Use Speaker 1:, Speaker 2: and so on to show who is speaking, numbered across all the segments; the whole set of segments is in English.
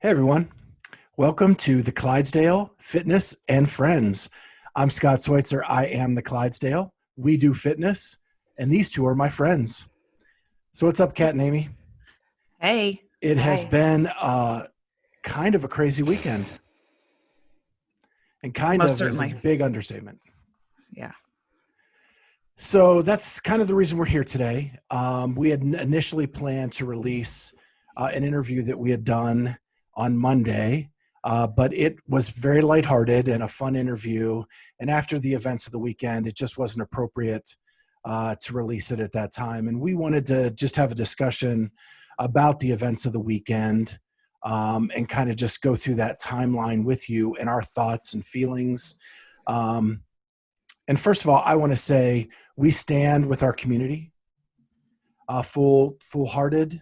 Speaker 1: Hey everyone, welcome to the Clydesdale Fitness and Friends. I'm Scott Schweitzer. I am the Clydesdale. We do fitness, and these two are my friends. So what's up, Kat and Amy?
Speaker 2: Hey.
Speaker 1: It has
Speaker 2: Hi.
Speaker 1: been kind of a crazy weekend, and kind
Speaker 2: Most
Speaker 1: of is a
Speaker 2: certainly.
Speaker 1: big understatement.
Speaker 2: Yeah.
Speaker 1: So that's kind of the reason we're here today. We had initially planned to release an interview that we had done on Monday, but it was very lighthearted and a fun interview. And after the events of the weekend, it just wasn't appropriate to release it at that time. And we wanted to just have a discussion about the events of the weekend and kind of just go through that timeline with you and our thoughts and feelings. Um, and first of all, I want to say we stand with our community, full-hearted.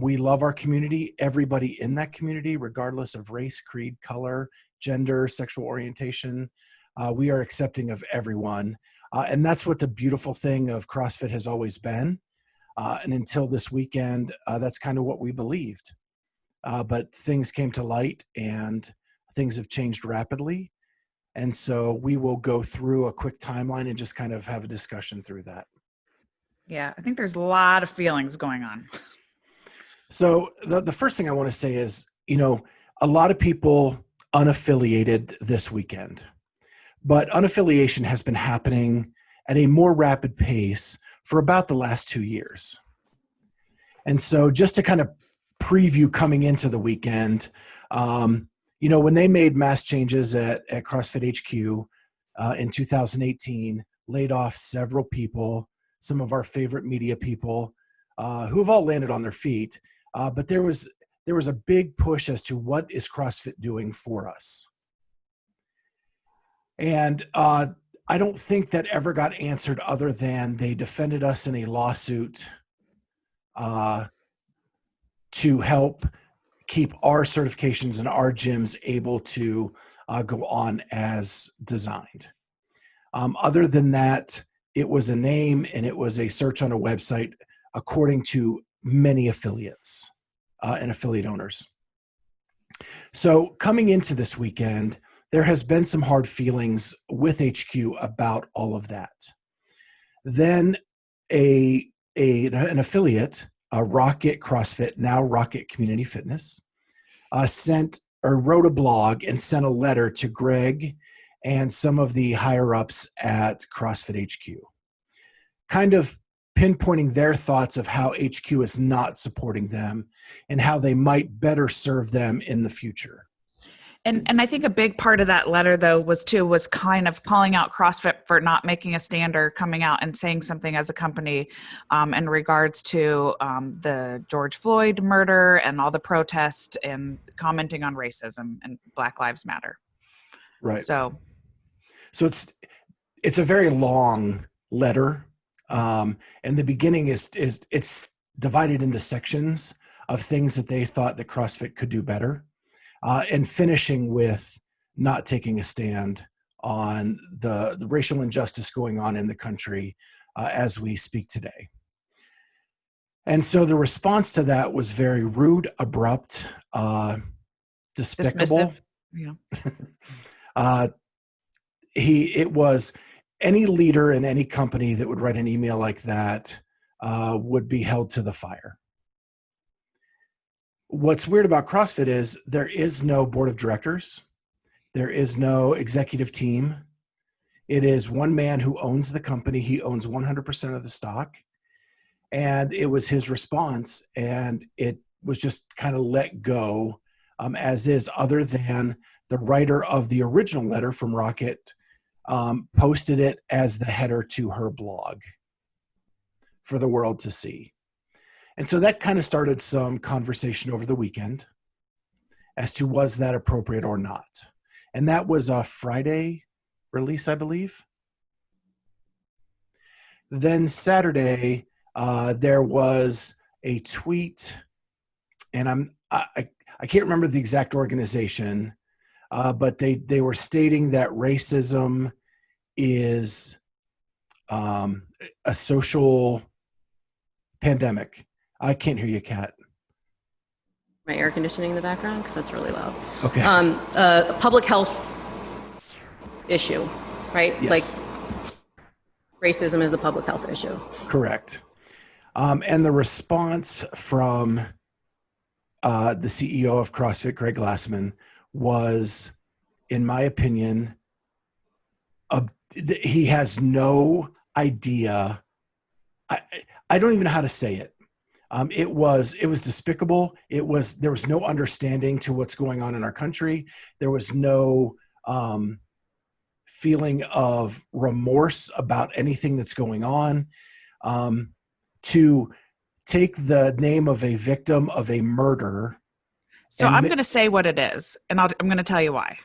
Speaker 1: We love our community, everybody in that community, regardless of race, creed, color, gender, sexual orientation. We are accepting of everyone. And that's what the beautiful thing of CrossFit has always been. And until this weekend, that's kind of what we believed. But things came to light and things have changed rapidly. And so we will go through a quick timeline and just kind of have a discussion through that.
Speaker 2: Yeah. I think there's a lot of feelings going on.
Speaker 1: So the first thing I want to say is, a lot of people unaffiliated this weekend, but unaffiliation has been happening at a more rapid pace for about the last 2 years. And so just to kind of preview coming into the weekend, when they made mass changes at CrossFit HQ in 2018, laid off several people, some of our favorite media people who have all landed on their feet. But there was a big push as to what is CrossFit doing for us. And I don't think that ever got answered other than they defended us in a lawsuit to help keep our certifications and our gyms able to go on as designed. Other than that, it was a name and it was a search on a website according to many affiliates and affiliate owners. So coming into this weekend, there has been some hard feelings with HQ about all of that. Then an affiliate, Rocket CrossFit, now Rocket Community Fitness, sent or wrote a blog and sent a letter to Greg and some of the higher ups at CrossFit HQ, kind of pinpointing their thoughts of how HQ is not supporting them and how they might better serve them in the future.
Speaker 2: And I think a big part of that letter though was kind of calling out CrossFit for not making a stand or coming out and saying something as a company in regards to the George Floyd murder and all the protest and commenting on racism and Black Lives Matter.
Speaker 1: Right.
Speaker 2: So
Speaker 1: it's a very long letter. And the beginning is it's divided into sections of things that they thought that CrossFit could do better. And finishing with not taking a stand on the racial injustice going on in the country as we speak today. And so the response to that was very rude, abrupt, despicable.
Speaker 2: dismissive. Yeah.
Speaker 1: It was any leader in any company that would write an email like that would be held to the fire. What's weird about CrossFit is there is no board of directors. There is no executive team. It is one man who owns the company. He owns 100% of the stock. And it was his response. And it was just kind of let go as is, other than the writer of the original letter from Rocket posted it as the header to her blog for the world to see. And so that kind of started some conversation over the weekend as to was that appropriate or not. And that was a Friday release, I believe. Then Saturday, there was a tweet, and I can't remember the exact organization, but they were stating that racism is a social pandemic. I can't hear you, Kat.
Speaker 3: my air conditioning in the background because that's really loud.
Speaker 1: Okay.
Speaker 3: A public health issue, right?
Speaker 1: Yes.
Speaker 3: Like racism is a public health issue.
Speaker 1: Correct. And the response from the CEO of CrossFit, Greg Glassman, was, in my opinion, he has no idea. I don't even know how to say it. It was despicable. There was no understanding to what's going on in our country. There was no feeling of remorse about anything that's going on. To take the name of a victim of a murder.
Speaker 2: So I'm going to say what it is, and I'm going to tell you why.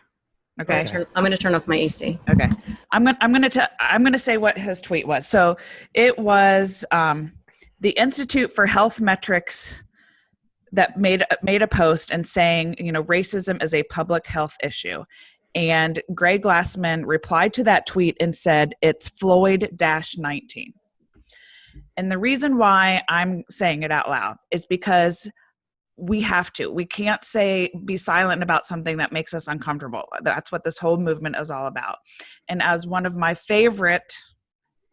Speaker 2: Okay.
Speaker 3: I'm going to turn off my AC.
Speaker 2: Okay. I'm going to say what his tweet was. So it was the Institute for Health Metrics that made a post and saying, racism is a public health issue. And Greg Glassman replied to that tweet and said, it's Floyd-19. And the reason why I'm saying it out loud is because we have to. We can't be silent about something that makes us uncomfortable. That's what this whole movement is all about. And as one of my favorite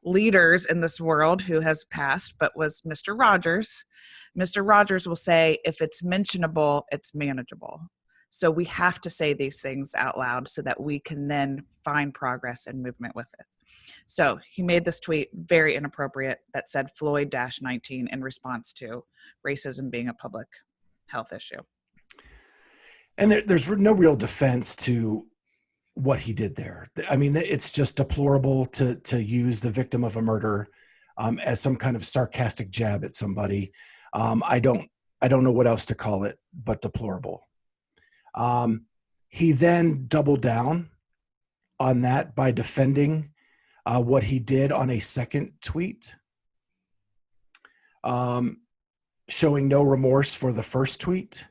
Speaker 2: leaders in this world who has passed, but was Mr. Rogers will say, if it's mentionable, it's manageable. So we have to say these things out loud so that we can then find progress and movement with it. So he made this tweet, very inappropriate, that said Floyd-19 in response to racism being a public health issue.
Speaker 1: And there's no real defense to what he did there. I mean, it's just deplorable to use the victim of a murder as some kind of sarcastic jab at somebody. I don't know what else to call it but deplorable. He then doubled down on that by defending what he did on a second tweet, showing no remorse for the first tweet.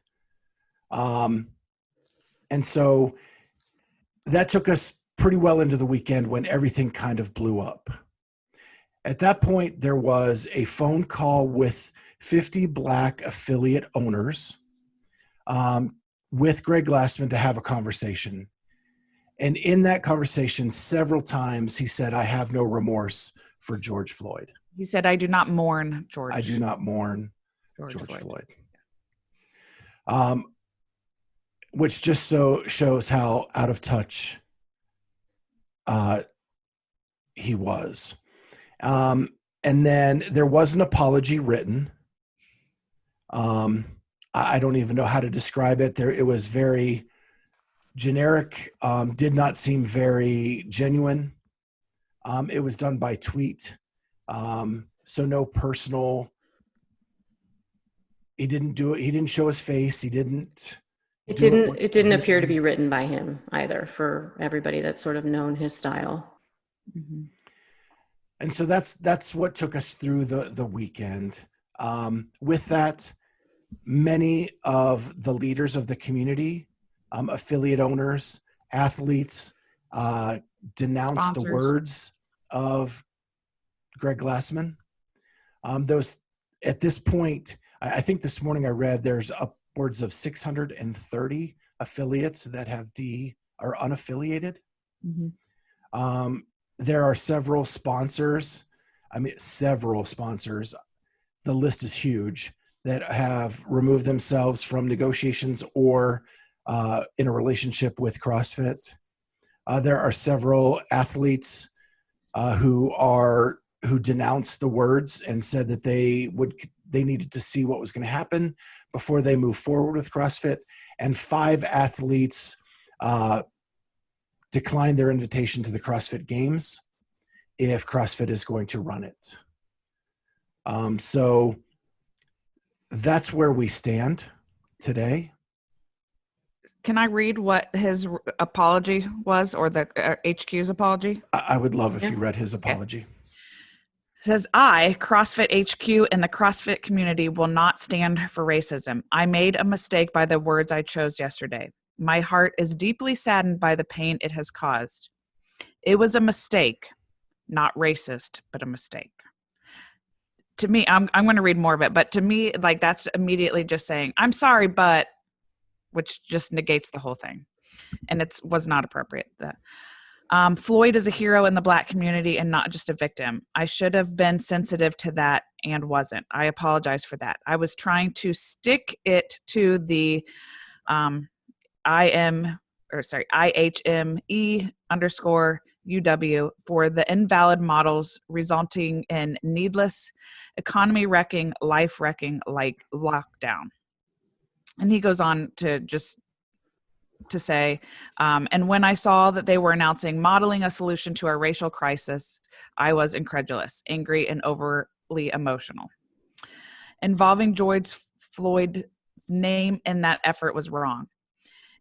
Speaker 1: And so that took us pretty well into the weekend when everything kind of blew up. At that point, there was a phone call with 50 Black affiliate owners with Greg Glassman to have a conversation. And in that conversation, several times he said, I have no remorse for George Floyd.
Speaker 2: He said, I do not mourn George.
Speaker 1: I do not mourn George Floyd. Which just shows how out of touch he was. And then there was an apology written. I don't even know how to describe it. It was very generic, did not seem very genuine. It was done by tweet. So no personal, he didn't do it. He didn't show his face. He didn't.
Speaker 3: It didn't appear to be written by him either, for everybody that's sort of known his style.
Speaker 2: Mm-hmm.
Speaker 1: And so that's what took us through the weekend. With that, many of the leaders of the community, affiliate owners, athletes, denounced
Speaker 2: Sponsors.
Speaker 1: the words of Greg Glassman. Those at this point, I think this morning I read there's upwards of 630 affiliates that are unaffiliated.
Speaker 2: Mm-hmm.
Speaker 1: There are several sponsors. Several sponsors. The list is huge that have removed themselves from negotiations or in a relationship with CrossFit. There are several athletes who denounced the words and said that they needed to see what was going to happen before they move forward with CrossFit. And 5 athletes declined their invitation to the CrossFit Games if CrossFit is going to run it. So that's where we stand today.
Speaker 2: Can I read what his apology was, or the HQ's apology?
Speaker 1: I would love if you read his apology.
Speaker 2: Okay. It says, I, CrossFit HQ, and the CrossFit community will not stand for racism. I made a mistake by the words I chose yesterday. My heart is deeply saddened by the pain it has caused. It was a mistake, not racist, but a mistake. To me, I'm going to read more of it, but to me, like, that's immediately just saying, I'm sorry, but which just negates the whole thing. And it was not appropriate. Floyd is a hero in the Black community and not just a victim. I should have been sensitive to that and wasn't. I apologize for that. I was trying to stick it to the IHME_UW for the invalid models resulting in needless economy wrecking, life wrecking like lockdown. And he goes on to say, and when I saw that they were announcing modeling a solution to our racial crisis, I was incredulous, angry, and overly emotional. Involving George Floyd's name in that effort was wrong.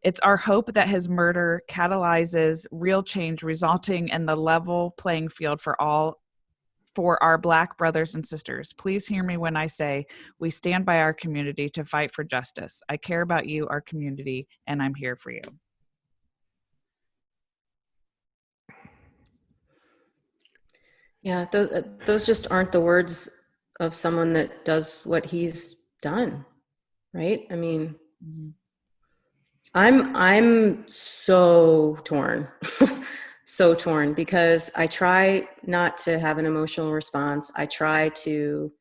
Speaker 2: It's our hope that his murder catalyzes real change, resulting in the level playing field for our Black brothers and sisters. Please hear me when I say we stand by our community to fight for justice. I care about you, our community, and I'm here for you.
Speaker 3: Yeah, those just aren't the words of someone that does what he's done, right? I mean, I'm so torn. So torn because I try not to have an emotional response. I try to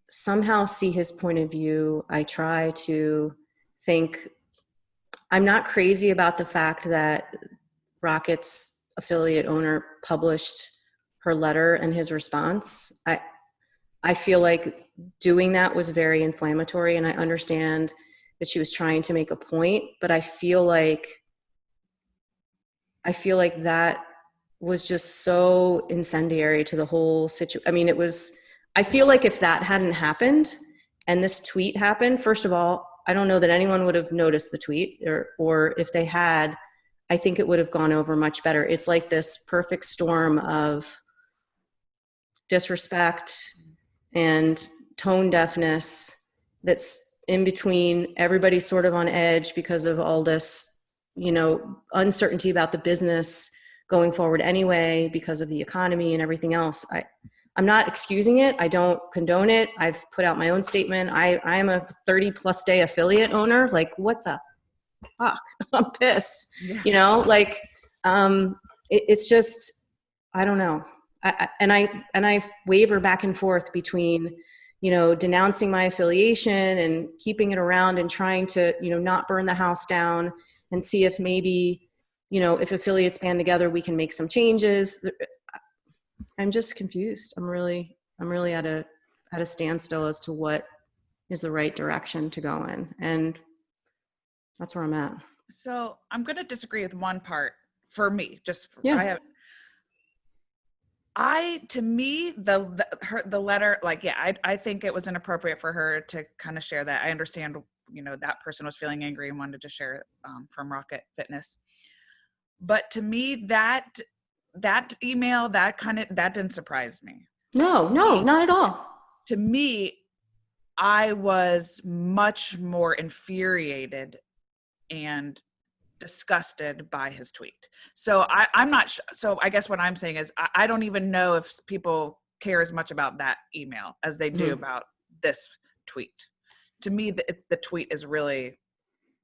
Speaker 3: somehow see his point of view. I try to think I'm not crazy about the fact that Rocket's affiliate owner published her letter and his response. I feel like doing that was very inflammatory, and I understand that she was trying to make a point, but I feel like that was just so incendiary to the whole situation. I mean, I feel like if that hadn't happened and this tweet happened, first of all, I don't know that anyone would have noticed the tweet, or if they had, I think it would have gone over much better. It's like this perfect storm of disrespect and tone deafness that's in between. Everybody's sort of on edge because of all this, uncertainty about the business going forward anyway, because of the economy and everything else. I'm not excusing it. I don't condone it. I've put out my own statement. I am a 30+ day affiliate owner. Like, what the fuck? I'm pissed. Yeah. It's just, I don't know. I waver back and forth between, denouncing my affiliation and keeping it around and trying to, not burn the house down and see if maybe, if affiliates band together, we can make some changes. I'm just confused. I'm really at a standstill as to what is the right direction to go in. And that's where I'm at.
Speaker 2: So I'm going to disagree with one part for me.
Speaker 3: Yeah.
Speaker 2: To me, the letter, I think it was inappropriate for her to kind of share that. I understand, that person was feeling angry and wanted to share from Rocket Fitness. But to me, that email, that didn't surprise me.
Speaker 3: No, not at all.
Speaker 2: To me, I was much more infuriated and disgusted by his tweet. So I'm not so I guess what I'm saying is I don't even know if people care as much about that email as they do about this tweet. To me, the tweet is really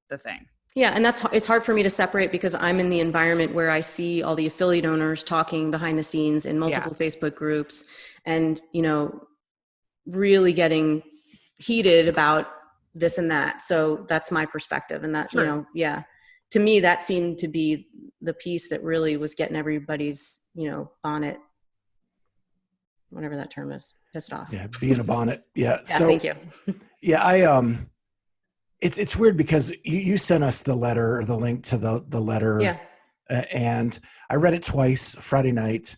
Speaker 2: the thing.
Speaker 3: Yeah, and it's hard for me to separate because I'm in the environment where I see all the affiliate owners talking behind the scenes in multiple Facebook groups and, really getting heated about this and that. So that's my perspective. And that,
Speaker 2: Sure.
Speaker 3: To me, that seemed to be the piece that really was getting everybody's, bonnet, whatever that term is, pissed off.
Speaker 1: Yeah, being a bonnet. Yeah. So
Speaker 3: thank you.
Speaker 1: Yeah, it's weird because you sent us the letter or the link to the letter.
Speaker 3: Yeah.
Speaker 1: And I read it twice Friday night,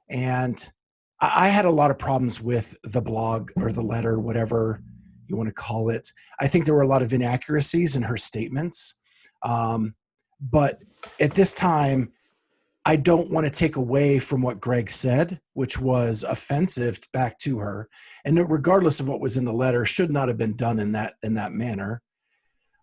Speaker 1: and I had a lot of problems with the blog or the letter, whatever you want to call it. I think there were a lot of inaccuracies in her statements. But at this time, I don't want to take away from what Greg said, which was offensive back to her. And regardless of what was in the letter, should not have been done in that manner.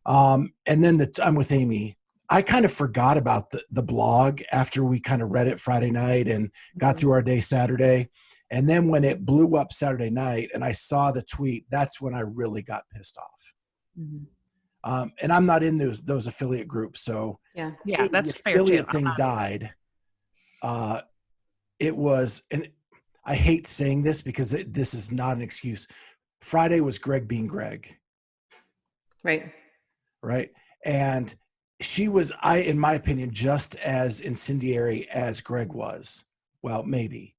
Speaker 1: And then I'm with Amy. I kind of forgot about the blog after we kind of read it Friday night and got through our day Saturday. And then when it blew up Saturday night and I saw the tweet, that's when I really got pissed off. And I'm not in those affiliate groups. So
Speaker 3: Yeah.
Speaker 2: Yeah,
Speaker 1: the
Speaker 2: that's fair too.
Speaker 1: affiliate thing died. It was, and I hate saying this because this is not an excuse. Friday was Greg being Greg.
Speaker 3: Right.
Speaker 1: Right. And she was, in my opinion, just as incendiary as Greg was. Well, maybe,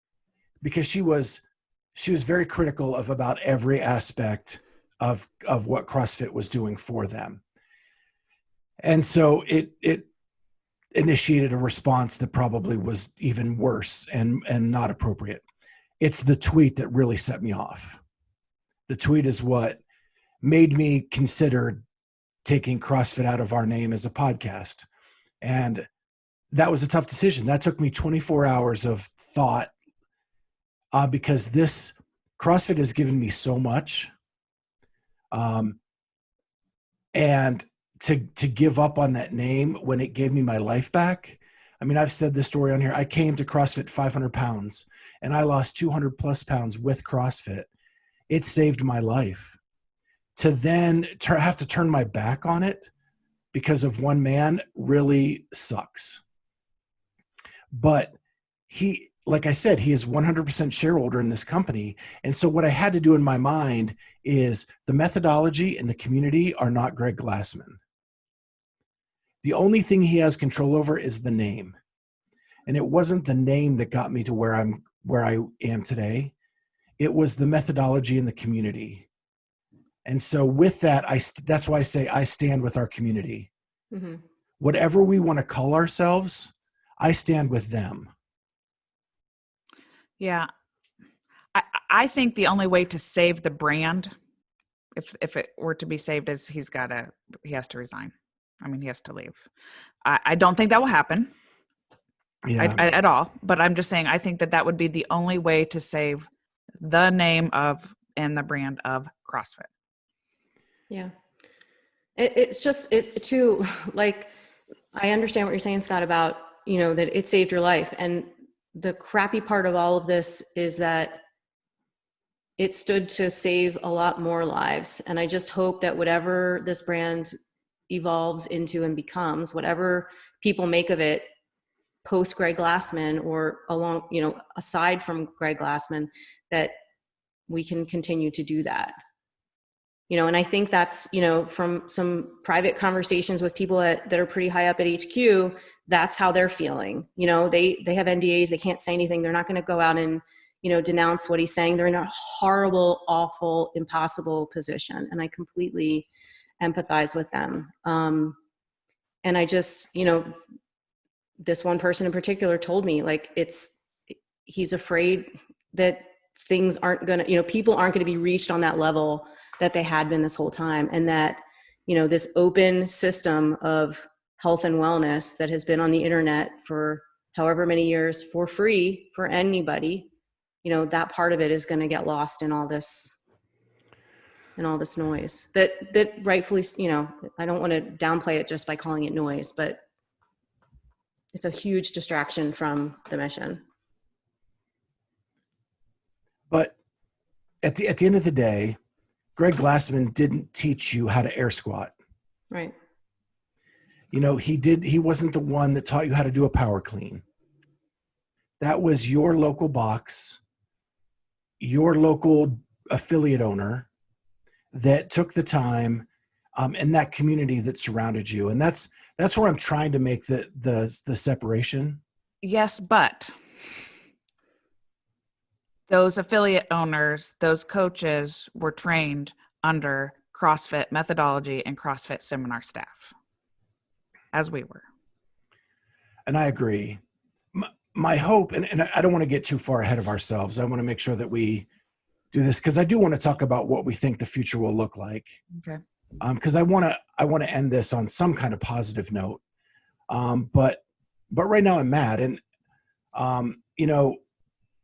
Speaker 1: because she was very critical of about every aspect of what CrossFit was doing for them. And so it initiated a response that probably was even worse and not appropriate. It's the tweet that really set me off. The tweet is what made me consider taking CrossFit out of our name as a podcast. And that was a tough decision. That took me 24 hours of thought, because this CrossFit has given me so much. And to give up on that name when it gave me my life back. I mean, I've said this story on here. I came to CrossFit 500 pounds and I lost 200 plus pounds with CrossFit. It saved my life. To then have to turn my back on it because of one man really sucks. But he, like I said, he is 100% shareholder in this company. And so what I had to do in my mind is the methodology and the community are not Greg Glassman. The only thing he has control over is the name. And it wasn't the name that got me to where I am today. It was the methodology and the community. And so with that, that's why I say I stand with our community.
Speaker 3: Mm-hmm.
Speaker 1: Whatever we want to call ourselves, I stand with them.
Speaker 2: Yeah. I think the only way to save the brand, if it were to be saved, is he has to resign. I mean, he has to leave. I don't think that will happen.
Speaker 1: Yeah.
Speaker 2: At all. But I'm just saying, I think that would be the only way to save the name of and the brand of CrossFit.
Speaker 3: Yeah. It's just it too, like, I understand what you're saying, Scott, about, that it saved your life. And the crappy part of all of this is that it stood to save a lot more lives. And I just hope that whatever this brand evolves into and becomes, whatever people make of it post Greg Glassman or along, aside from Greg Glassman, that we can continue to do that. And I think that's, from some private conversations with people that are pretty high up at HQ, that's how they're feeling. They have NDAs, they can't say anything. They're not going to go out and, denounce what he's saying. They're in a horrible, awful, impossible position. And I completely empathize with them. And I just, this one person in particular told me, like, he's afraid that things aren't going to, people aren't going to be reached on that level that they had been this whole time. And that, this open system of health and wellness that has been on the internet for however many years for free for anybody, that part of it is going to get lost in all this noise that rightfully, I don't want to downplay it just by calling it noise, but it's a huge distraction from the mission. But
Speaker 1: at the end of the day, Greg Glassman didn't teach you how to air squat.
Speaker 3: Right.
Speaker 1: He wasn't the one that taught you how to do a power clean. That was your local box, your local affiliate owner that took the time, and that community that surrounded you. And that's where I'm trying to make the separation.
Speaker 2: Yes, but those affiliate owners, those coaches were trained under CrossFit methodology and CrossFit seminar staff, as we were.
Speaker 1: And I agree. My hope, and I don't want to get too far ahead of ourselves. I want to make sure that we do this, because I do want to talk about what we think the future will look like.
Speaker 2: Okay.
Speaker 1: Because I want to end this on some kind of positive note. But right now I'm mad, and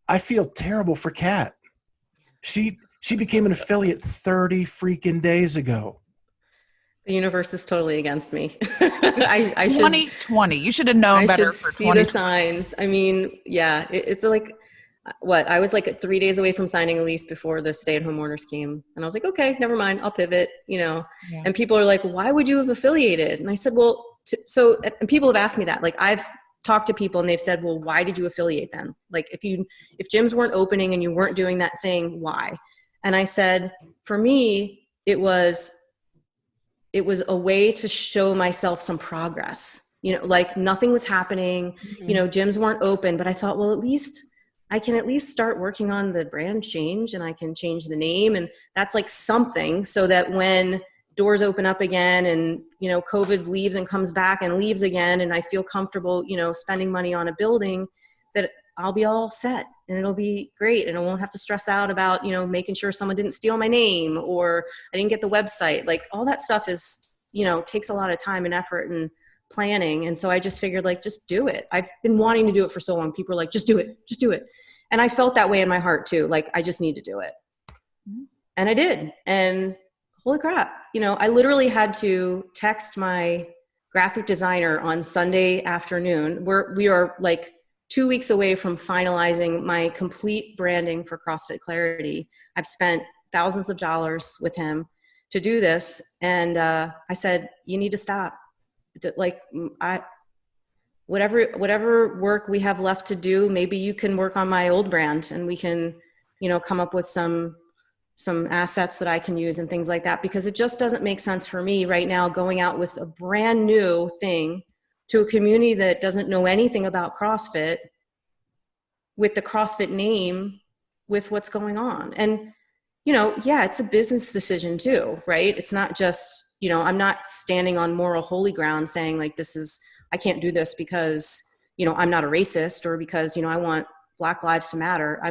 Speaker 1: I feel terrible for Kat. She became an affiliate 30 freaking days ago.
Speaker 3: The universe is totally against me. I should
Speaker 2: 2020. You should have known better for 2020.
Speaker 3: See the signs. I mean, yeah, it's like, I was like 3 days away from signing a lease before the stay-at-home orders came. And I was like, okay, never mind, I'll pivot,
Speaker 2: Yeah.
Speaker 3: And people are like, why would you have affiliated? And I said, well, and people have asked me that. Like, I've talked to people and they've said, well, why did you affiliate then? Like, if gyms weren't opening and you weren't doing that thing, why? And I said, for me, it was a way to show myself some progress. Like, nothing was happening, gyms weren't open, but I thought, well, I can at least start working on the brand change, and I can change the name. And that's like something, so that when doors open up again and, COVID leaves and comes back and leaves again, and I feel comfortable, spending money on a building, that I'll be all set and it'll be great. And I won't have to stress out about, making sure someone didn't steal my name or I didn't get the website. Like, all that stuff is, takes a lot of time and effort and planning. And so I just figured, like, just do it. I've been wanting to do it for so long. People are like, just do it. And I felt that way in my heart too. Like, I just need to do it. And I did. And holy crap, I literally had to text my graphic designer on Sunday afternoon. We are like 2 weeks away from finalizing my complete branding for CrossFit Clarity. I've spent thousands of dollars with him to do this. And I said, you need to stop. Like, whatever work we have left to do, maybe you can work on my old brand and we can, come up with some assets that I can use and things like that, because it just doesn't make sense for me right now going out with a brand new thing to a community that doesn't know anything about CrossFit, with the CrossFit name, with what's going on. And, yeah, it's a business decision too, right? It's not just, I'm not standing on moral holy ground saying, like, I can't do this because, I'm not a racist, or because, I want Black Lives to matter.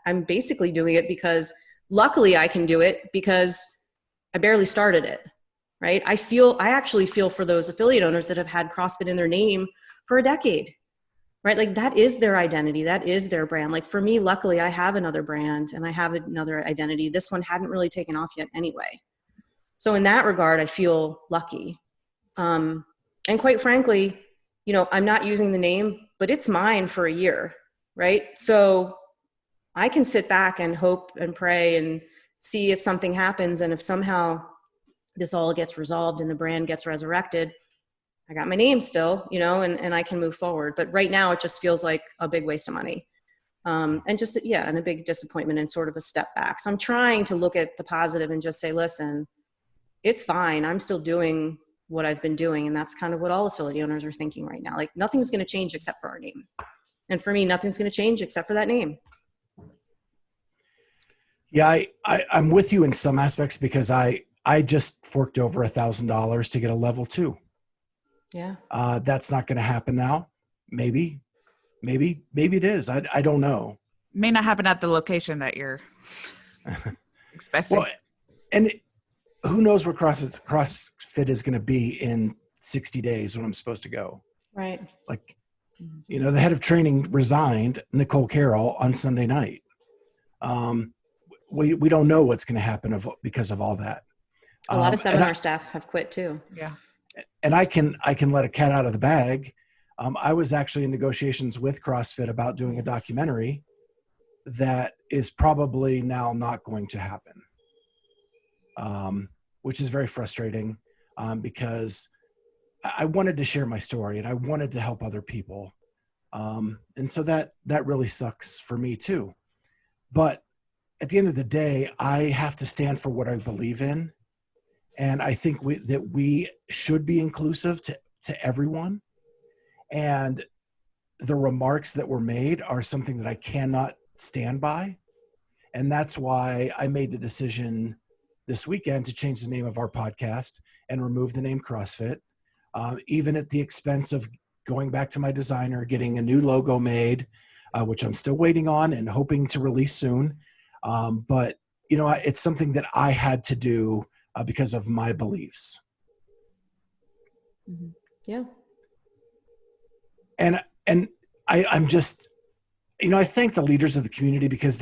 Speaker 3: I'm basically doing it because luckily I can do it because I barely started it, right? I actually feel for those affiliate owners that have had CrossFit in their name for a decade, right? Like, that is their identity. That is their brand. Like, for me, luckily I have another brand and I have another identity. This one hadn't really taken off yet anyway. So in that regard, I feel lucky. And quite frankly, I'm not using the name, but it's mine for a year, right? So I can sit back and hope and pray and see if something happens. And if somehow this all gets resolved and the brand gets resurrected, I got my name still, and I can move forward. But right now it just feels like a big waste of money. And just, and a big disappointment and sort of a step back. So I'm trying to look at the positive and just say, listen, it's fine. I'm still doing what I've been doing. And that's kind of what all affiliate owners are thinking right now. Like, nothing's going to change except for our name. And for me, nothing's going to change except for that name.
Speaker 1: Yeah, I'm with you in some aspects, because I just forked over $1,000 to get a level 2.
Speaker 3: Yeah.
Speaker 1: That's not going to happen now. Maybe it is. I don't know.
Speaker 2: May not happen at the location that you're expecting.
Speaker 1: Well, and who knows where CrossFit is going to be in 60 days when I'm supposed to go.
Speaker 3: Right.
Speaker 1: Like, the head of training resigned, Nicole Carroll, on Sunday night. We don't know what's going to happen because of all that.
Speaker 3: A lot of seminar staff have quit too.
Speaker 2: Yeah.
Speaker 1: And I can let a cat out of the bag. I was actually in negotiations with CrossFit about doing a documentary that is probably now not going to happen, which is very frustrating, because I wanted to share my story and I wanted to help other people. And so that really sucks for me too. But at the end of the day, I have to stand for what I believe in. And I think that we should be inclusive to everyone. And the remarks that were made are something that I cannot stand by. And that's why I made the decision this weekend to change the name of our podcast and remove the name CrossFit, even at the expense of going back to my designer, getting a new logo made, which I'm still waiting on and hoping to release soon. But, it's something that I had to do because of my beliefs.
Speaker 3: Mm-hmm. Yeah.
Speaker 1: And I'm just, I thank the leaders of the community, because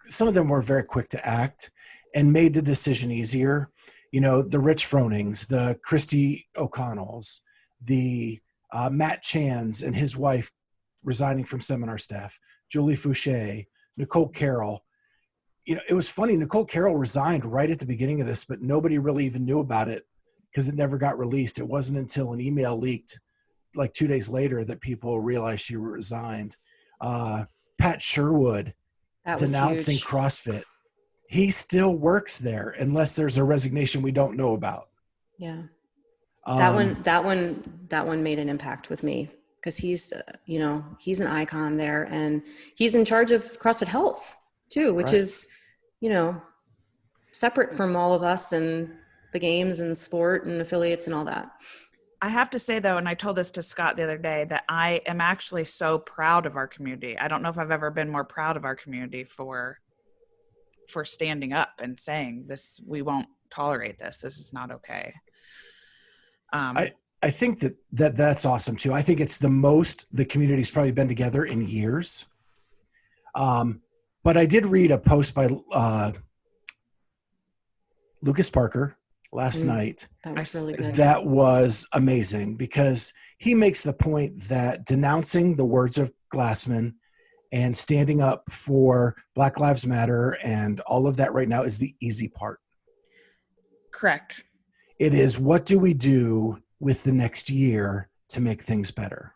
Speaker 1: some of them were very quick to act and made the decision easier. The Rich Fronings, the Christy O'Connells, the Matt Chan's and his wife resigning from seminar staff, Julie Fouché, Nicole Carroll. It was funny. Nicole Carroll resigned right at the beginning of this, but nobody really even knew about it because it never got released. It wasn't until an email leaked like 2 days later that people realized she resigned. Pat Sherwood
Speaker 3: That was
Speaker 1: denouncing
Speaker 3: huge.
Speaker 1: CrossFit. He still works there unless there's a resignation we don't know about.
Speaker 3: Yeah. That one made an impact with me because he's an icon there, and he's in charge of CrossFit Health too, which
Speaker 1: Right.
Speaker 3: is, separate from all of us and the games and sport and affiliates and all that.
Speaker 2: I have to say though, and I told this to Scott the other day, that I am actually so proud of our community. I don't know if I've ever been more proud of our community for standing up and saying this, we won't tolerate this. This is not okay.
Speaker 1: I think that's awesome too. I think it's the most the community's probably been together in years. But I did read a post by Lucas Parker last night.
Speaker 3: That was really good.
Speaker 1: That was amazing because he makes the point that denouncing the words of Glassman and standing up for Black Lives Matter and all of that right now is the easy part.
Speaker 2: Correct.
Speaker 1: It is, what do we do with the next year to make things better?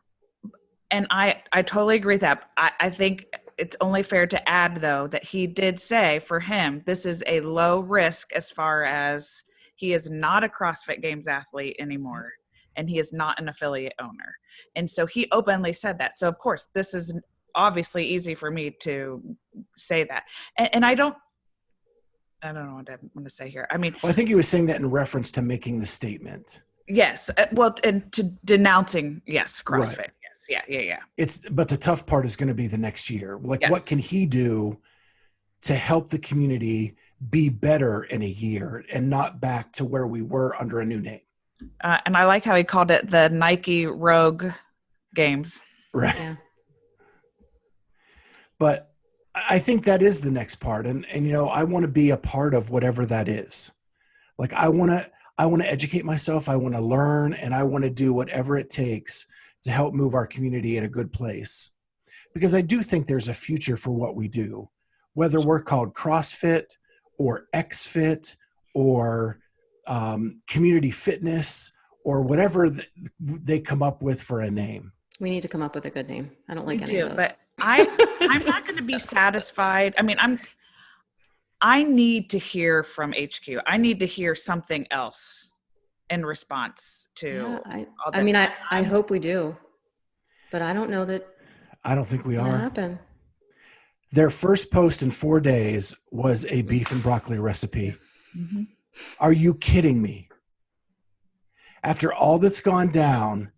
Speaker 2: And I totally agree with that. I think it's only fair to add, though, that he did say for him, this is a low risk as far as he is not a CrossFit Games athlete anymore, and he is not an affiliate owner. And so he openly said that. So, of course, this is obviously easy for me to say that. And I don't know what I want to say here. I mean,
Speaker 1: well, I think he was saying that in reference to making the statement.
Speaker 2: Yes. Well, and to denouncing, yes, CrossFit.
Speaker 1: Right.
Speaker 2: Yes. Yeah.
Speaker 1: But the tough part is going to be the next year. Like,
Speaker 2: Yes.
Speaker 1: What can he do to help the community be better in a year and not back to where we were under a new name?
Speaker 2: And I like how he called it the Nike Rogue Games.
Speaker 1: Right.
Speaker 3: Yeah.
Speaker 1: But I think that is the next part. And I want to be a part of whatever that is. Like, I want to educate myself. I want to learn, and I want to do whatever it takes to help move our community in a good place. Because I do think there's a future for what we do, whether we're called CrossFit or XFit or community fitness or whatever they come up with for a name.
Speaker 3: We need to come up with a good name. I don't like any of those.
Speaker 2: But I'm not going to be satisfied. I mean, I need to hear from HQ. I need to hear something else in response to all this.
Speaker 3: I mean, I hope we do, but I don't know that.
Speaker 1: I don't think we are.
Speaker 3: Happen.
Speaker 1: Their first post in 4 days was a beef and broccoli recipe.
Speaker 2: Mm-hmm.
Speaker 1: Are you kidding me? After all that's gone down,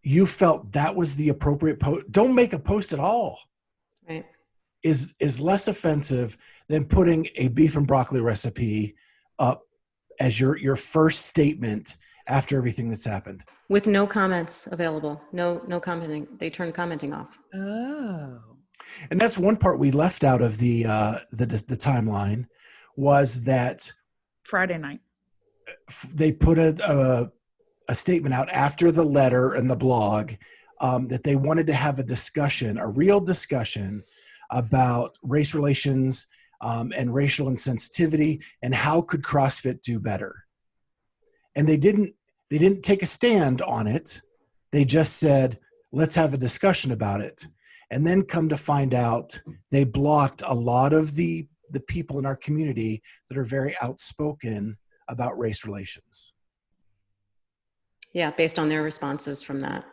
Speaker 1: you felt that was the appropriate post. Don't make a post at all.
Speaker 3: Right.
Speaker 1: Is less offensive than putting a beef and broccoli recipe up as your first statement after everything that's happened.
Speaker 3: With no comments available. No commenting. They turned commenting off.
Speaker 2: Oh.
Speaker 1: And that's one part we left out of the timeline, was that
Speaker 2: Friday night
Speaker 1: they put a statement out after the letter and the blog that they wanted to have a real discussion about race relations and racial insensitivity and how could CrossFit do better. And they didn't take a stand on it. They just said, let's have a discussion about it. And then come to find out, they blocked a lot of the people in our community that are very outspoken about race relations.
Speaker 3: Yeah, based on their responses from that.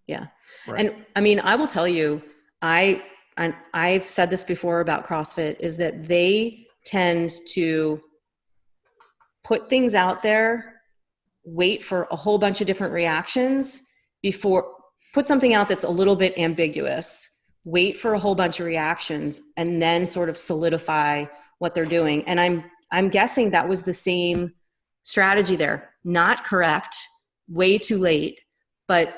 Speaker 3: Yeah.
Speaker 1: Right.
Speaker 3: And I mean, I will tell you, I've said this before about CrossFit, is that they tend to put things out there, wait for a whole bunch of different reactions before, put something out that's a little bit ambiguous, wait for a whole bunch of reactions, and then sort of solidify what they're doing. And I'm guessing that was the same strategy there. Not correct, way too late, but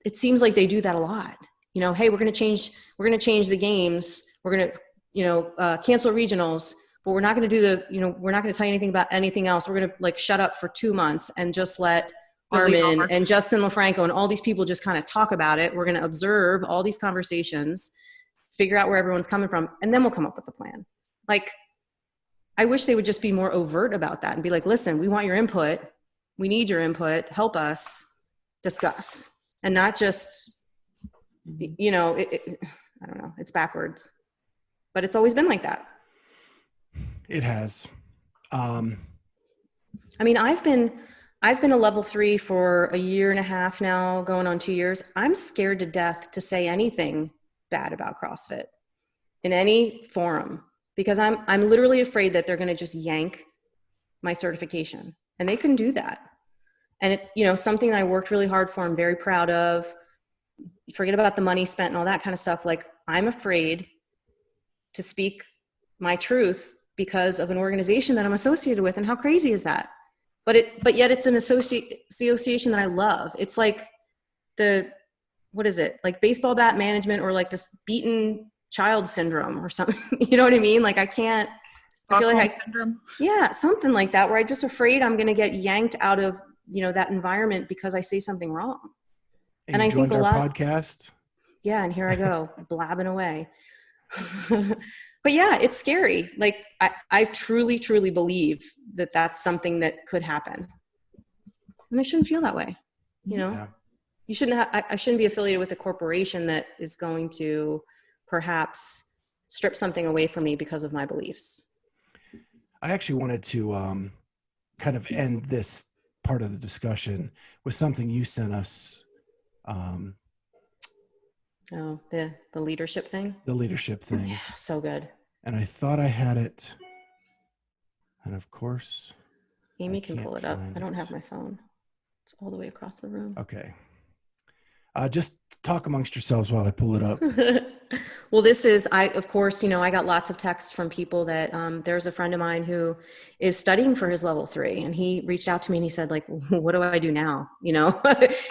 Speaker 3: it seems like they do that a lot. Hey, we're going to change the games. We're going to, cancel regionals, but we're not going to do we're not going to tell you anything about anything else. We're going to shut up for 2 months and just let Armin and Justin LaFranco and all these people just kind of talk about it. We're going to observe all these conversations, figure out where everyone's coming from, and then we'll come up with a plan. Like, I wish they would just be more overt about that and be like, listen, we want your input. We need your input. Help us discuss. And not just, you know, I don't know, it's backwards, but it's always been like that.
Speaker 1: It has.
Speaker 3: I mean, I've been a level 3 for a year and a half now, going on 2 years. I'm scared to death to say anything bad about CrossFit in any forum, because I'm literally afraid that they're going to just yank my certification, and they can do that. And it's, you know, something that I worked really hard for. I'm very proud of. Forget about the money spent and all that kind of stuff. Like, I'm afraid to speak my truth because of an organization that I'm associated with. And how crazy is that? But yet it's an association that I love. It's like what is it? Like baseball bat management, or like this beaten child syndrome or something. You know what I mean? Like, I feel like syndrome. Yeah, something like that, where I'm just afraid I'm going to get yanked out of, you know, that environment because I say something wrong.
Speaker 1: And I think our podcast.
Speaker 3: Yeah. And here I go blabbing away. But yeah, it's scary. Like, I truly, truly believe that that's something that could happen. And I shouldn't feel that way. You know, yeah. You shouldn't I shouldn't be affiliated with a corporation that is going to perhaps strip something away from me because of my beliefs.
Speaker 1: I actually wanted to kind of end this part of the discussion with something you sent us.
Speaker 3: Oh, the leadership thing?
Speaker 1: The leadership thing.
Speaker 3: Yeah, so good.
Speaker 1: And I thought I had it. And of course,
Speaker 3: Amy can pull it up. I don't have my phone. It's all the way across the room.
Speaker 1: Okay. Just talk amongst yourselves while I pull it up.
Speaker 3: Well, of course, you know, I got lots of texts from people that there's a friend of mine who is studying for his level 3, and he reached out to me and he said, like, what do I do now? You know,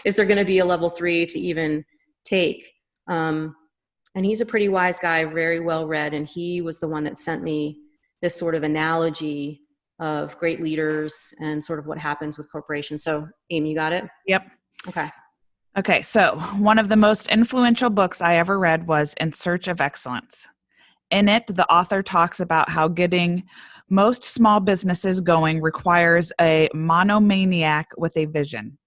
Speaker 3: is there going to be a level 3 to even take? And he's a pretty wise guy, very well read. And he was the one that sent me this sort of analogy of great leaders and sort of what happens with corporations. So, Amy, you got it?
Speaker 2: Yep.
Speaker 3: Okay.
Speaker 2: So one of the most influential books I ever read was In Search of Excellence. In it, the author talks about how getting most small businesses going requires a monomaniac with a vision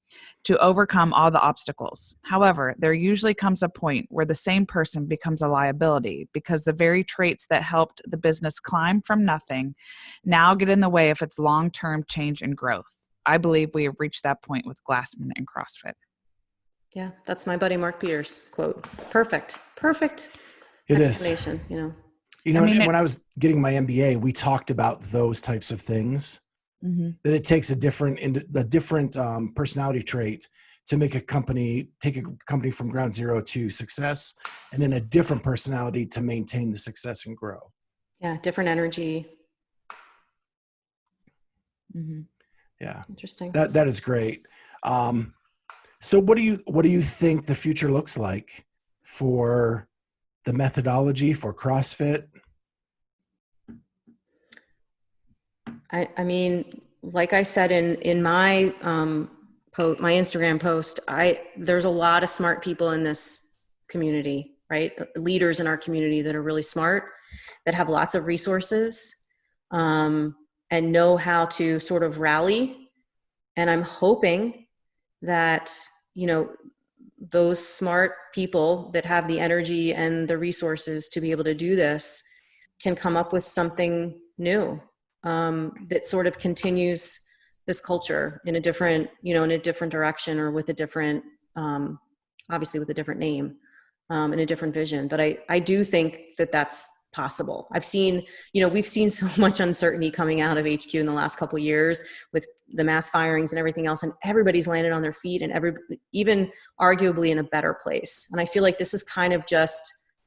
Speaker 2: to overcome all the obstacles. However, there usually comes a point where the same person becomes a liability because the very traits that helped the business climb from nothing now get in the way of its long-term change and growth. I believe we have reached that point with Glassman and CrossFit.
Speaker 3: Yeah, that's my buddy Mark Peters quote. Perfect
Speaker 1: It
Speaker 3: explanation,
Speaker 1: is. You know, when I was getting my MBA, we talked about those types of things. Mm-hmm. That it takes a different personality trait to take a company from ground zero to success, and then a different personality to maintain the success and grow.
Speaker 3: Yeah, different energy.
Speaker 1: Mm-hmm. Yeah,
Speaker 3: interesting.
Speaker 1: That is great. So, what do you think the future looks like for the methodology for CrossFit?
Speaker 3: I mean, like I said in my my Instagram post, there's a lot of smart people in this community, right? Leaders in our community that are really smart, that have lots of resources, and know how to sort of rally. And I'm hoping that, you know, those smart people that have the energy and the resources to be able to do this can come up with something new. That sort of continues this culture in a different direction, or with a different, obviously with a different name, and a different vision. But I do think that that's possible. We've seen so much uncertainty coming out of HQ in the last couple of years with the mass firings and everything else, and everybody's landed on their feet, and even arguably in a better place. And I feel like this is kind of just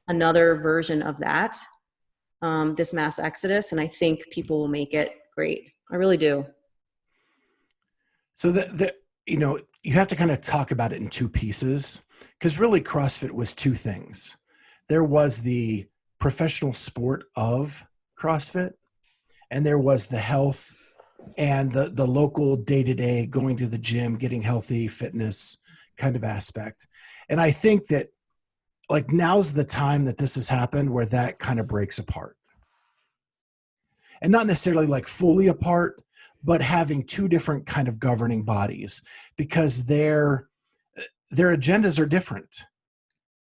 Speaker 3: another version of that. This mass exodus, and I think people will make it great. I really do.
Speaker 1: So you have to kind of talk about it in two pieces, because really CrossFit was two things. There was the professional sport of CrossFit, and there was the health and the local day-to-day going to the gym, getting healthy, fitness kind of aspect. And I think that like now's the time that this has happened where that kind of breaks apart. And not necessarily like fully apart, but having two different kind of governing bodies, because their agendas are different,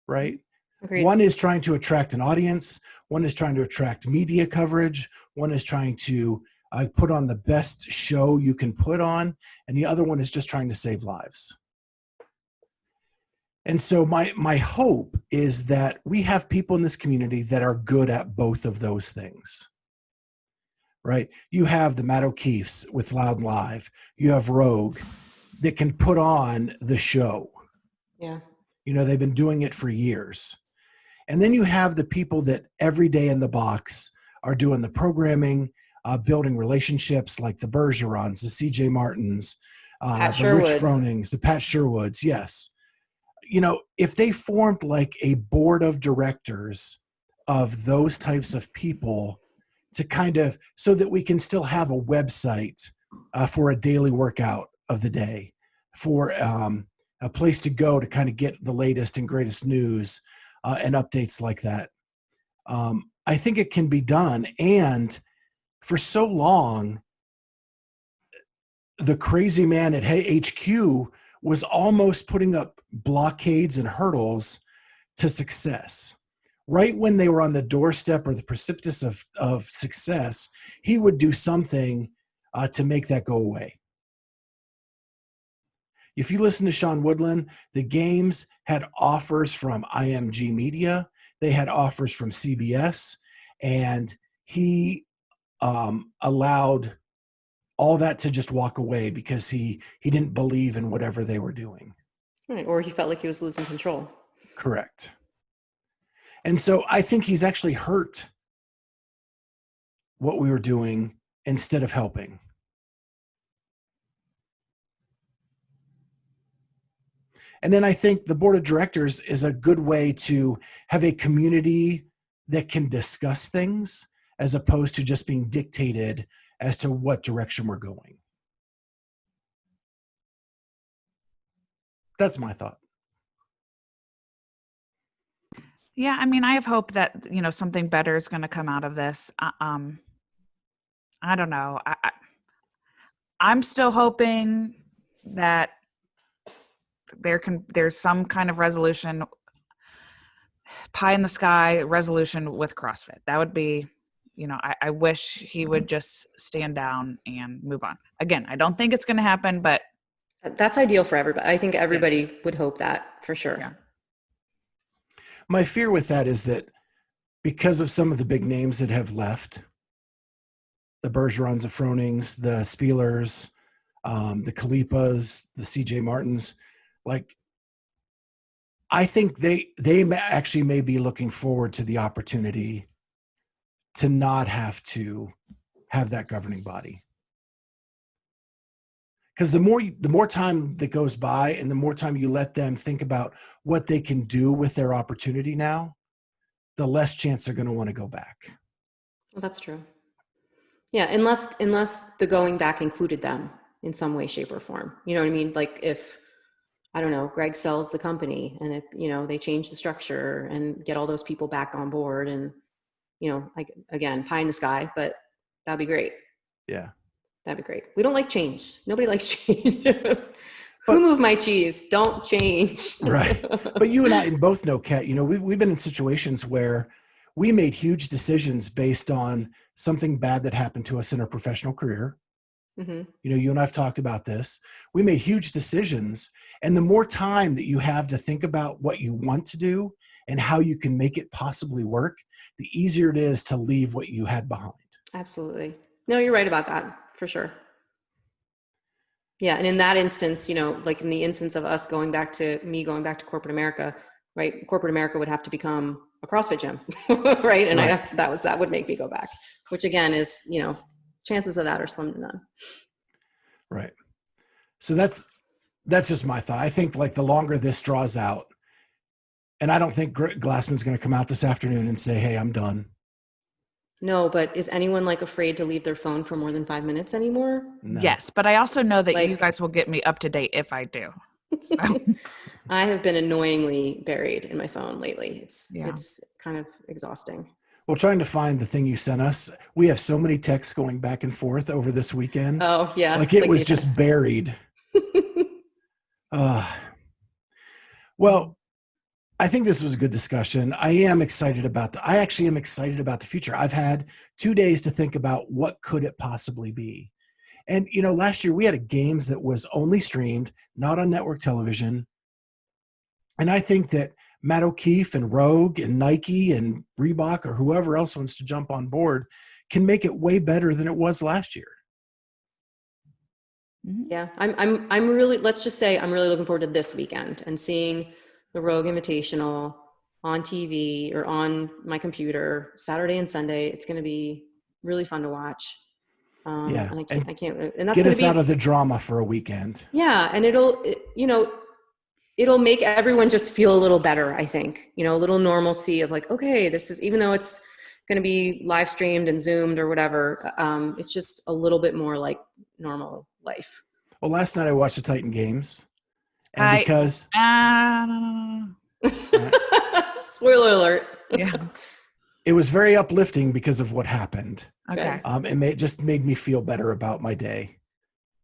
Speaker 1: right?
Speaker 3: Agreed.
Speaker 1: One is trying to attract an audience. One is trying to attract media coverage. One is trying to put on the best show you can put on. And the other one is just trying to save lives. And so my hope is that we have people in this community that are good at both of those things, right? You have the Matt O'Keefe's with Loud and Live. You have Rogue that can put on the show.
Speaker 3: Yeah.
Speaker 1: You know, they've been doing it for years. And then you have the people that every day in the box are doing the programming, building relationships, like the Bergerons, the CJ Martins, the Rich Fronings, the Pat Sherwoods. Yes. You know, if they formed like a board of directors of those types of people to kind of, so that we can still have a website for a daily workout of the day, for a place to go to kind of get the latest and greatest news and updates like that. I think it can be done. And for so long, the crazy man at HQ was almost putting up blockades and hurdles to success. Right when they were on the doorstep or the precipice of success, he would do something to make that go away. If you listen to Sean Woodland, the games had offers from IMG Media. They had offers from CBS, and he allowed all that to just walk away because he didn't believe in whatever they were doing.
Speaker 3: Right. Or he felt like he was losing control.
Speaker 1: Correct. And so I think he's actually hurt what we were doing instead of helping. And then I think the board of directors is a good way to have a community that can discuss things as opposed to just being dictated as to what direction we're going. That's my thought.
Speaker 2: Yeah, I mean, I have hope that, you know, something better is going to come out of this. I don't know. I'm still hoping that there's some kind of resolution, pie in the sky resolution with CrossFit. That would be, you know, I wish he would just stand down and move on. Again, I don't think it's going to happen, but
Speaker 3: that's ideal for everybody. I think everybody would hope that, for sure.
Speaker 2: Yeah.
Speaker 1: My fear with that is that because of some of the big names that have left, the Bergerons, the Fronings, the Spielers, the Kalipas, the CJ Martins, like, I think they actually may be looking forward to the opportunity to not have to have that governing body. Because the more time that goes by and the more time you let them think about what they can do with their opportunity now, the less chance they're going to want to go back.
Speaker 3: Well, that's true. Yeah, unless the going back included them in some way, shape, or form. You know what I mean? Like if, I don't know, Greg sells the company and if, you know, they change the structure and get all those people back on board and, you know, like, again, pie in the sky, but that'd be great.
Speaker 1: Yeah.
Speaker 3: That'd be great. We don't like change. Nobody likes change. Who moved my cheese? Don't change.
Speaker 1: Right. But you and I both know, Kat, you know, we've been in situations where we made huge decisions based on something bad that happened to us in our professional career. Mm-hmm. You know, you and I've talked about this. We made huge decisions. And the more time that you have to think about what you want to do and how you can make it possibly work, the easier it is to leave what you had behind. Absolutely.
Speaker 3: No, you're right about that, for sure. Yeah. And in that instance, you know, like in the instance of us going back to corporate America, right? Corporate America would have to become a CrossFit gym, right? And
Speaker 1: right.
Speaker 3: that would make me go back, which again is, you know, chances of that are slim to none.
Speaker 1: Right. So that's just my thought. I think like the longer this draws out, and I don't think Greg Glassman's going to come out this afternoon and say, hey, I'm done.
Speaker 3: No, but is anyone like afraid to leave their phone for more than 5 minutes anymore?
Speaker 2: No. Yes, but I also know that you guys will get me up to date if I do. So,
Speaker 3: I have been annoyingly buried in my phone lately.
Speaker 2: Yeah.
Speaker 3: It's kind of exhausting.
Speaker 1: Well, trying to find the thing you sent us, we have so many texts going back and forth over this weekend.
Speaker 3: Oh yeah.
Speaker 1: Like
Speaker 3: it's
Speaker 1: it was
Speaker 3: APEX.
Speaker 1: just buried. Uh, well, I think this was a good discussion. I actually am excited about the future. I've had 2 days to think about what could it possibly be. And, last year we had a games that was only streamed, not on network television. And I think that Matt O'Keefe and Rogue and Nike and Reebok or whoever else wants to jump on board can make it way better than it was last year.
Speaker 3: Yeah, I'm really, let's just say I'm really looking forward to this weekend and seeing the Rogue Invitational on TV or on my computer Saturday and Sunday. It's going to be really fun to watch.
Speaker 1: Yeah.
Speaker 3: And
Speaker 1: And
Speaker 3: I can't, and that's
Speaker 1: get
Speaker 3: going
Speaker 1: us
Speaker 3: to
Speaker 1: out
Speaker 3: be,
Speaker 1: of the drama for a weekend.
Speaker 3: yeah. And it'll make everyone just feel a little better. I think, a little normalcy of like, okay, this is, even though it's going to be live streamed and Zoomed or whatever, it's just a little bit more like normal life.
Speaker 1: Well, last night I watched the Titan games. And
Speaker 2: I-
Speaker 1: because
Speaker 3: Spoiler alert.
Speaker 2: yeah.
Speaker 1: it was very uplifting because of what happened.
Speaker 2: Okay.
Speaker 1: It just made me feel better about my day.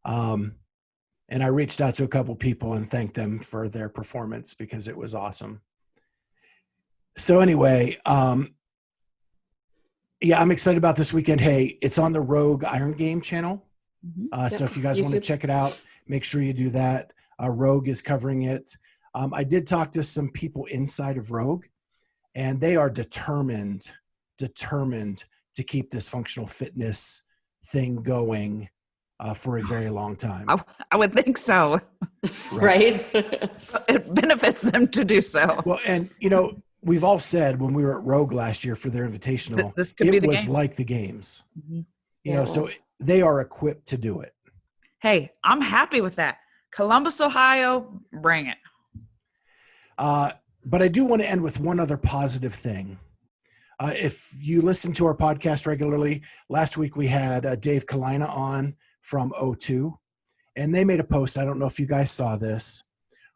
Speaker 1: And I reached out to a couple people and thanked them for their performance because it was awesome. So anyway, yeah, I'm excited about this weekend. Hey, it's on the Rogue Iron Game channel. So if you guys want to
Speaker 3: YouTube.
Speaker 1: check it out, make sure you do that. Rogue is covering it. I did talk to some people inside of Rogue, and they are determined to keep this functional fitness thing going for a very long time.
Speaker 2: I would think so.
Speaker 3: Right.
Speaker 2: It benefits them to do so.
Speaker 1: Well, and we've all said when we were at Rogue last year for their invitational,
Speaker 2: This could be
Speaker 1: it
Speaker 2: the
Speaker 1: was
Speaker 2: game.
Speaker 1: like the games.
Speaker 2: Mhm.
Speaker 3: Yeah, it
Speaker 1: So
Speaker 3: was.
Speaker 1: they are equipped to do it.
Speaker 2: Hey, I'm happy with that. Columbus, Ohio, bring it.
Speaker 1: But I do want to end with one other positive thing. If you listen to our podcast regularly, last week we had Dave Kalina on from O2, and they made a post, I don't know if you guys saw this,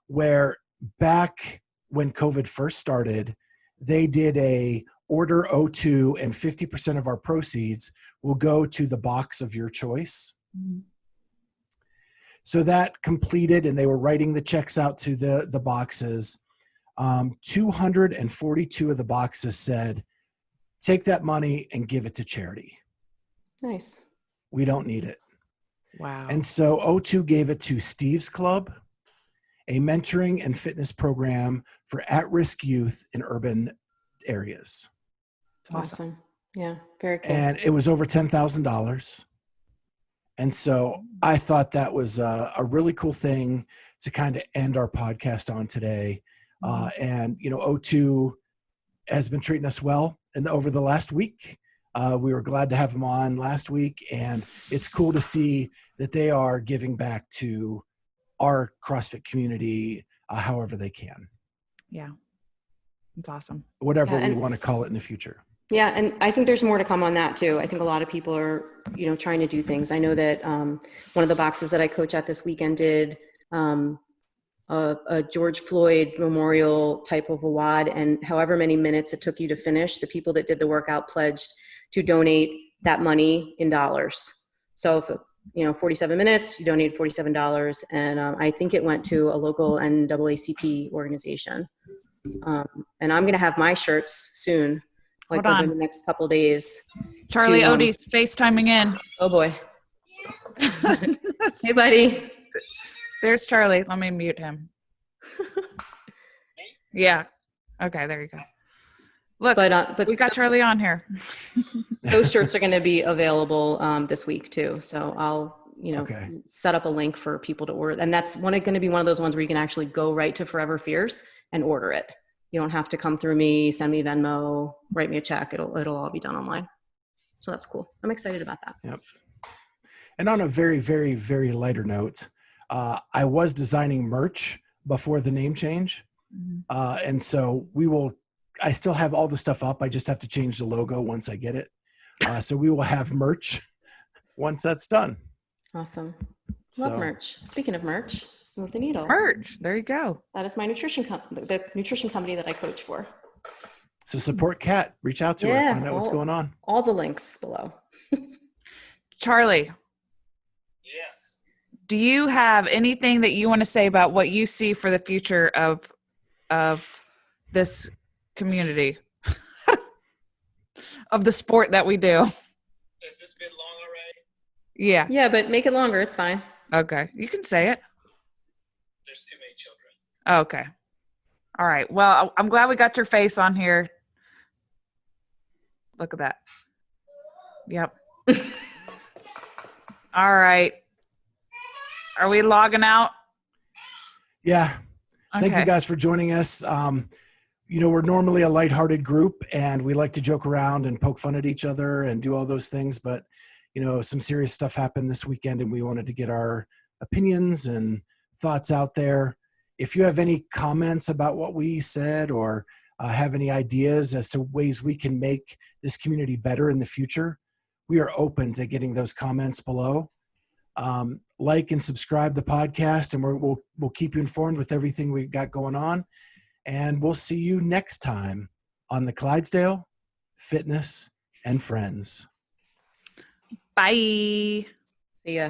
Speaker 1: where back when COVID first started, they did a order O2 and 50% of our proceeds will go to the box of your choice. So that completed, and they were writing the checks out to the boxes. 242 of the boxes said, take that money and give it to charity.
Speaker 3: Nice.
Speaker 1: We don't need it.
Speaker 2: Wow.
Speaker 1: And so O2 gave it to Steve's Club, a mentoring and fitness program for at-risk youth in urban areas.
Speaker 3: Awesome. Yeah. Very cool.
Speaker 1: And it was over $10,000. And so I thought that was a really cool thing to kind of end our podcast on today. And, O2 has been treating us well. And over the last week, we were glad to have them on last week. And it's cool to see that they are giving back to our CrossFit community however they can.
Speaker 2: Yeah. It's awesome.
Speaker 1: Whatever
Speaker 3: Yeah,
Speaker 1: we want to call it in the future.
Speaker 3: Yeah, and I think there's more to come on that too. I think a lot of people are, trying to do things. I know that one of the boxes that I coach at this weekend did a George Floyd memorial type of a WOD, and however many minutes it took you to finish, the people that did the workout pledged to donate that money in dollars. So if 47 minutes, you donate $47, and I think it went to a local NAACP organization. And I'm going to have my shirts soon, like
Speaker 2: Hold
Speaker 3: within
Speaker 2: on.
Speaker 3: the next couple days.
Speaker 2: Charlie
Speaker 3: to,
Speaker 2: Odie's FaceTiming in.
Speaker 3: Oh boy. Hey buddy.
Speaker 2: There's Charlie. Let me mute him. Yeah. Okay, there you go. Look,
Speaker 3: But
Speaker 2: we got Charlie on here.
Speaker 3: those shirts are going to be available this week too. So I'll,
Speaker 1: Okay.
Speaker 3: set up a link for people to order. And that's going to be one of those ones where you can actually go right to Forever Fierce and order it. You don't have to come through me, send me Venmo, write me a check. It'll all be done online. So that's cool. I'm excited about that.
Speaker 1: Yep. And on a very, very, very lighter note, I was designing merch before the name change. And so I still have all the stuff up. I just have to change the logo once I get it. So we will have merch once that's done.
Speaker 3: Awesome.
Speaker 1: So,
Speaker 3: Love merch. Speaking of merch. Move the needle.
Speaker 2: Merch. There you go.
Speaker 3: That is my nutrition the nutrition company that I coach for.
Speaker 1: So support Kat. Reach out to her. Find out what's going on.
Speaker 3: All the links below.
Speaker 2: Charlie.
Speaker 1: Yes.
Speaker 2: Do you have anything that you want to say about what you see for the future of this community, of the sport that we do?
Speaker 1: Has this been long already?
Speaker 2: Yeah.
Speaker 3: Yeah, but make it longer. It's fine.
Speaker 2: Okay. You can say it.
Speaker 1: There's too many children.
Speaker 2: Okay. All right. Well, I'm glad we got your face on here. Look at that. Yep. All right. Are we logging out?
Speaker 1: Yeah.
Speaker 2: Okay.
Speaker 1: Thank you guys for joining us. We're normally a lighthearted group and we like to joke around and poke fun at each other and do all those things. But, some serious stuff happened this weekend and we wanted to get our opinions and thoughts out there. If you have any comments about what we said or have any ideas as to ways we can make this community better in the future, we are open to getting those comments below. Like and subscribe the podcast, and we'll keep you informed with everything we've got going on. And we'll see you next time on the Clydesdale Fitness and Friends.
Speaker 2: Bye.
Speaker 3: See ya.